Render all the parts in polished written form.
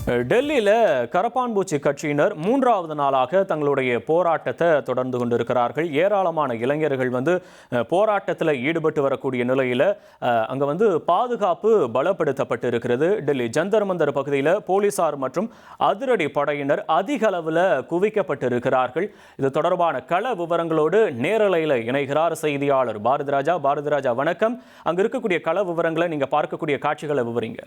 டெல்லியில் கரப்பான்பூச்சி கட்சியினர் மூன்றாவது நாளாக தங்களுடைய போராட்டத்தை தொடர்ந்து கொண்டிருக்கிறார்கள். ஏராளமான இளைஞர்கள் போராட்டத்தில் ஈடுபட்டு வரக்கூடிய நிலையில் அங்கே பாதுகாப்பு பலப்படுத்தப்பட்டு இருக்கிறது. டெல்லி ஜந்தர் மந்தர் பகுதியில் போலீசார் மற்றும் அதிரடி படையினர் அதிக அளவில் குவிக்கப்பட்டு இருக்கிறார்கள். இது தொடர்பான கள விவரங்களோடு நேரலையில் இணைகிறார் செய்தியாளர் பாரதிராஜா. பாரதிராஜா வணக்கம். அங்கே இருக்கக்கூடிய கள விவரங்களை நீங்கள் பார்க்கக்கூடிய காட்சிகளை விவரிங்க.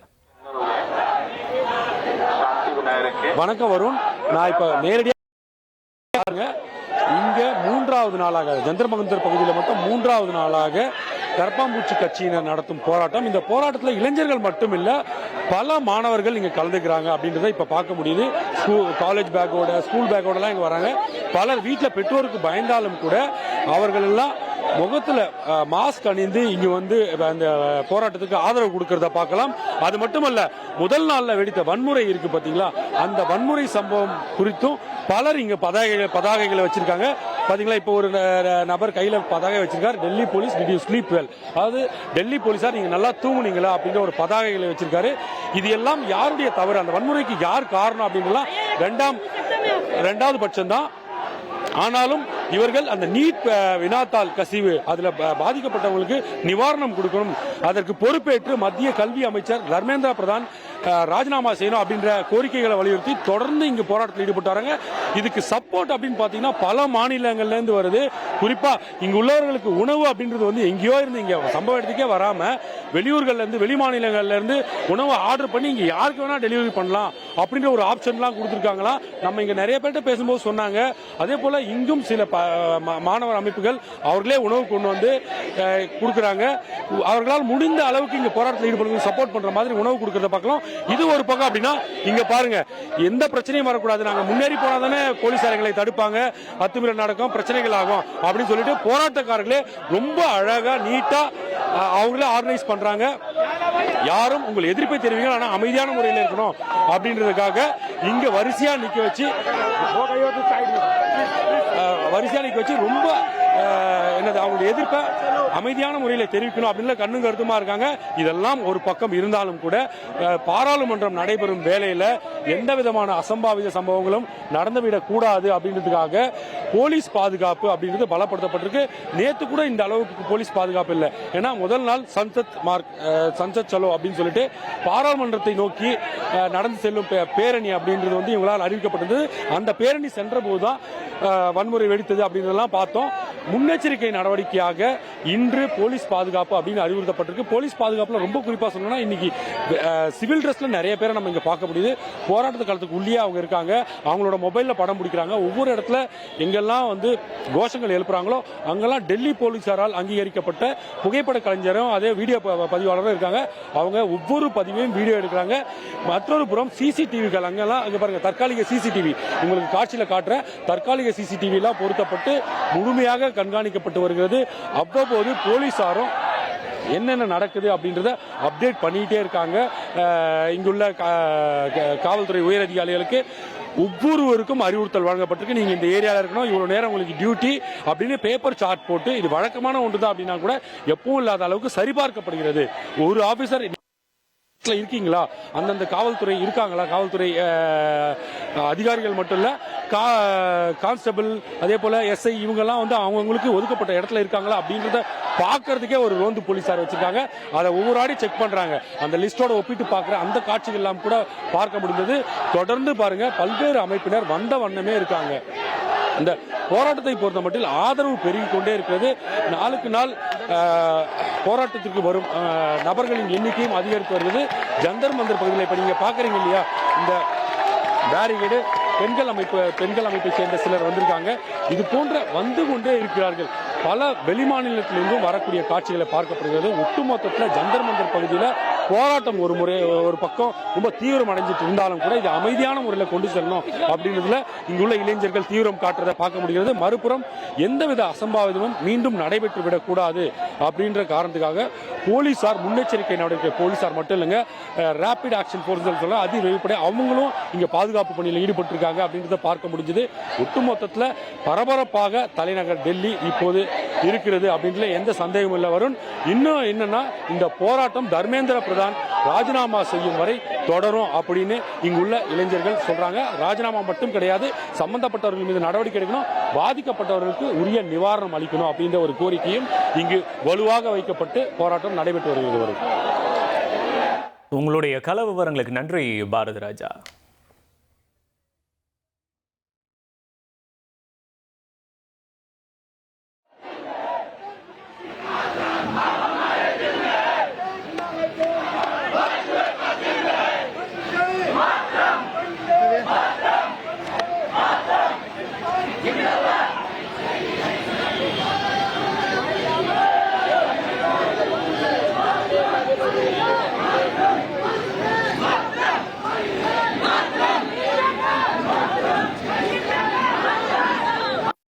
வணக்கம் வருண். நான் இப்ப நேரடியாக இங்க மூன்றாவது நாளாக ஜந்தர் மந்தர் பகுதியில் மட்டும் மூன்றாவது நாளாக கரப்பாம்பூச்சி கட்சியினர் நடத்தும் போராட்டம். இந்த போராட்டத்தில் இளைஞர்கள் மட்டும் இல்ல, பல மாணவர்கள் இங்க கலந்துக்கிறாங்க அப்படின்றத இப்ப பார்க்க முடியுது. காலேஜ் பேக்கோட ஸ்கூல் பேக்கோட எல்லாம் இங்க வராங்க. பலர் வீட்டில் பெற்றோருக்கு பயந்தாலும் கூட அவர்கள் எல்லாம் முகத்துல மாஸ்க் அணிந்து இங்க அந்த போராட்டத்துக்கு ஆதரவு கொடுக்கறத பார்க்கலாம். அது மட்டுமல்ல, முதல் நாள்ல வெடித்த வன்முறை இருக்கு பாத்தீங்களா, அந்த வன்முறை சம்பவம் குறித்தும் பலர் இங்க பதாகைகளை வச்சிருக்காங்க. பாத்தீங்களா, இப்போ ஒரு நபர் கையில பதாகை வச்சிருக்காரு. Delhi police did you sleep well, அதாவது டெல்லி போலீசார் நீங்க நல்லா தூங்குனீங்களா அப்படிங்கிற ஒரு பதாகைகளை வச்சிருக்காரு. இது எல்லாம் யாருடைய தவறு, அந்த வன்முறைக்கு யார் காரணம் அப்படின்லாம் இரண்டாவது பட்சம் தான். ஆனாலும் இவர்கள் அந்த நீட் வினாத்தாள் கசிவு அதுல பாதிக்கப்பட்டவங்களுக்கு நிவாரணம் கொடுக்கணும், அதற்கு பொறுப்பேற்று மத்திய கல்வி அமைச்சர் தர்மேந்திர பிரதான் ராஜினாமா செய்யணும் அப்படின்ற கோரிக்கைகளை வலியுறுத்தி தொடர்ந்து இங்கு போராட்டத்தில் ஈடுபட்டு வராங்க. இதுக்கு சப்போர்ட் அப்படின்னு பாத்தீங்கன்னா பல மாநிலங்கள்ல இருந்து வருது. குறிப்பா இங்கு உள்ளவர்களுக்கு உணவு அப்படின்றது எங்கேயோ இருந்து இங்க சம்பவ இடத்துக்கே வராம வெளியூர்கள்ல இருந்து வெளி மாநிலங்கள்ல இருந்து உணவு ஆர்டர் பண்ணி இங்க யாருக்கு வேணா டெலிவரி பண்ணலாம் அப்படின்ற ஒரு ஆப்ஷன்லாம் கொடுத்துருக்காங்களா. நம்ம இங்க நிறைய பேர்ட்ட பேசும்போது சொன்னாங்க. அதே போல இங்கும் சில மாணவர் அமைப்புகள் அவர்களே உணவு கொண்டு வந்து கொடுக்கறாங்க. அவர்களால் முடிந்த அளவுக்கு இங்க போராட்டத்தில் ஈடுபடுறது சப்போர்ட் பண்ற மாதிரி உணவு கொடுக்கறத பார்க்கலாம். இது ஒரு பக்கம். அப்படின்னா இங்க பாருங்க, எந்த பிரச்சனையும் வரக்கூடாது, நாங்க முன்னேறி போனாதானே போலீசாரங்களை தடுப்பாங்க, அத்துமீறல் நடக்கும், பிரச்சனைகள் ஆகும் அப்படின்னு சொல்லிட்டு போராட்டக்காரர்களே ரொம்ப அழகா நீட்டா அவங்களே ஆர்கனைஸ் பண்றாங்க. யாரும் உங்கள் எதிர்ப்பை தெரிவிங்க, ஆனா அமைதியான முறையில் இருக்கணும் அப்படின்றதுக்காக இங்க வரிசையா நிக்க வச்சு ரொம்ப அவங்களுடைய எதிர்ப்பை அமைதியான முறையில் தெரிவிக்கணும் அப்படின்னு கண்ணும் கருத்துமா இருக்காங்க. இதெல்லாம் ஒரு பக்கம் இருந்தாலும் கூட பாராளுமன்றம் நடைபெறும் வேளையில எந்த விதமான அசம்பாவித சம்பவங்களும் நடந்துவிடக் கூடாது அப்படின்றதுக்காக போலீஸ் பாதுகாப்பு அப்படின்றது பலப்படுத்தப்பட்டிருக்கு. நேத்து கூட இந்த அளவுக்கு போலீஸ் பாதுகாப்பு இல்லை. ஏன்னா முதல் நாள் சன்சத் சலோ அப்படின்னு சொல்லிட்டு பாராளுமன்றத்தை நோக்கி நடந்து செல்லும் பேரணி அப்படின்றது இவங்களால் அறிவிக்கப்பட்டது. அந்த பேரணி சென்ற போதுதான் வன்முறை வெடித்தது அப்படின்றதெல்லாம் பார்த்தோம். முன்னெச்சரிக்கை நடவடிக்கையாக இன்று போலீஸ் பாதுகாப்பு அப்படின்னு அறிவுறுத்தப்பட்டிருக்கு. போலீஸ் பாதுகாப்புல ரொம்ப குறிப்பா சொல்லணும்னா இன்னைக்கு சிவில் ட்ரெஸ்ல நிறைய பேரை நம்ம இங்க பார்க்க முடியுது. போராட்ட காலத்துக்கு உள்ளே அவங்க இருக்காங்க. அவங்களோட மொபைல்ல படம் பிடிக்கிறாங்க. ஒவ்வொரு இடத்துல எங்கெல்லாம் கோஷங்கள் எழுப்புறாங்களோ அங்கெல்லாம் டெல்லி போலீசாரால் அங்கீகரிக்கப்பட்ட புகைப்பட கலைஞரும் அதே வீடியோ பதிவாளரும் இருக்காங்க. அவங்க ஒவ்வொரு பதிவையும் வீடியோ எடுக்கிறாங்க. மற்றொரு புறம் சிசிடிவிகள் அங்கெல்லாம் அங்க பாருங்க, தற்காலிக சிசிடிவி உங்களுக்கு காட்சியில காட்டுற தற்காலிக சிசிடிவி எல்லாம் பொருத்தப்பட்டு முழுமையாக கண்காணிக்கப்பட்டு வருகிறது. அவ்வப்போது போலீசாரும் என்னென்ன நடக்குது அப்படின்றத அப்டேட் பண்ணிட்டே இருக்காங்க. இங்குள்ள காவல்துறை உயர் அதிகாரிகளுக்கு ஒவ்வொருவருக்கும் அறிவுறுத்தல் வழங்கப்பட்டிருக்கு. நீங்க இந்த ஏரியால இருக்கணும், இவ்வளவு நேரம் உங்களுக்கு டியூட்டி அப்படின்னு பேப்பர் சார்ட் போட்டு, இது வழக்கமான ஒன்றுதான் அப்படின்னா கூட எப்பவும் இல்லாத அளவுக்கு சரிபார்க்கப்படுகிறது. ஒரு ஆபீசர் இருக்கீங்களா, அந்தந்த காவல்துறை இருக்காங்களா, காவல்துறை அதிகாரிகள் மட்டும் இல்ல, கான்ஸ்டபிள் அதே போல எஸ்ஐ இவங்க எல்லாம் அவங்களுக்கு ஒதுக்கப்பட்ட இடத்துல இருக்காங்களா அப்படின்றத பாக்குறதுக்கே ஒரு ரோந்து போலீசார் வச்சிருக்காங்க. அதை ஒவ்வொரு ஆடி செக் பண்றாங்க. அந்த லிஸ்டோட ஒப்பிட்டு பார்க்கிற அந்த காட்சிகள் எல்லாம் கூட பார்க்க முடிந்தது. தொடர்ந்து பாருங்க, பல்வேறு அமைப்பினர் வந்த வண்ணமே இருக்காங்க. இந்த போராட்டத்தை பொறுத்த மட்டும் ஆதரவு பெருகிக் கொண்டே இருக்கிறது. நாளுக்கு நாள் போராட்டத்திற்கு வரும் நபர்களின் எண்ணிக்கையும் அதிகரித்து வருகிறது. ஜந்தர் மந்தர் பகுதியில் இப்ப நீங்க பாக்குறீங்க இல்லையா, இந்த பேரிகேடு பெண்கள் அமைப்பை சேர்ந்த சிலர் வந்திருக்காங்க. இது போன்ற வந்து கொண்டே இருக்கிறார்கள். பல வெளிமாநிலத்திலிருந்தும் வரக்கூடிய காட்சிகளை பார்க்கப்படுகிறது. ஒட்டுமொத்தத்தில் ஜந்தர் மந்தர் பகுதியில் போராட்டம் ஒரு பக்கம் ரொம்ப தீவிரம் அடைஞ்சிட்டு இருந்தாலும் கூட இது அமைதியான முறையில் கொண்டு செல்லணும் அப்படின்றதுல இங்குள்ள இளைஞர்கள் தீவிரம் காட்டுறதை பார்க்க முடிகிறது. மறுபுறம் எந்தவித அசம்பாவிதமும் மீண்டும் நடைபெற்று விடக்கூடாது அப்படின்ற காரணத்துக்காக போலீசார் முன்னெச்சரிக்கை நடவடிக்கை, போலீசார் மட்டும் இல்லைங்க, ரேபிட் ஆக்ஷன் போர்ஸ் சொல்ல அதி வெளிப்படை அவங்களும் இங்க பாதுகாப்பு பணியில் ஈடுபட்டிருக்காங்க அப்படின்றத பார்க்க முடிஞ்சது. ஒட்டுமொத்தத்தில் பரபரப்பாக தலைநகர் டெல்லி இப்போது இருக்கிறது அப்படின்றதுல எந்த சந்தேகமும் இல்லை. வரும் இன்னும் என்னன்னா, இந்த போராட்டம் தர்மேந்திர பிரதான் ராஜினாமா செய்யும் வரை தொடரும் அப்படின்னு இங்குள்ள இளைஞர்கள் சொல்றாங்க. ராஜினாமா மட்டும் கிடையாது, சம்பந்தப்பட்டவர்கள் மீது நடவடிக்கை எடுக்கணும், பாதிக்கப்பட்டவர்களுக்கு உரிய நிவாரணம் அளிக்கணும் அப்படின்ற ஒரு கோரிக்கையும் இங்கு வலுவாக வைக்கப்பட்டு போராட்டம் நடைபெற்று வருகிறது. உங்களுடைய கள விவரங்களுக்கு நன்றி பாரதி ராஜா.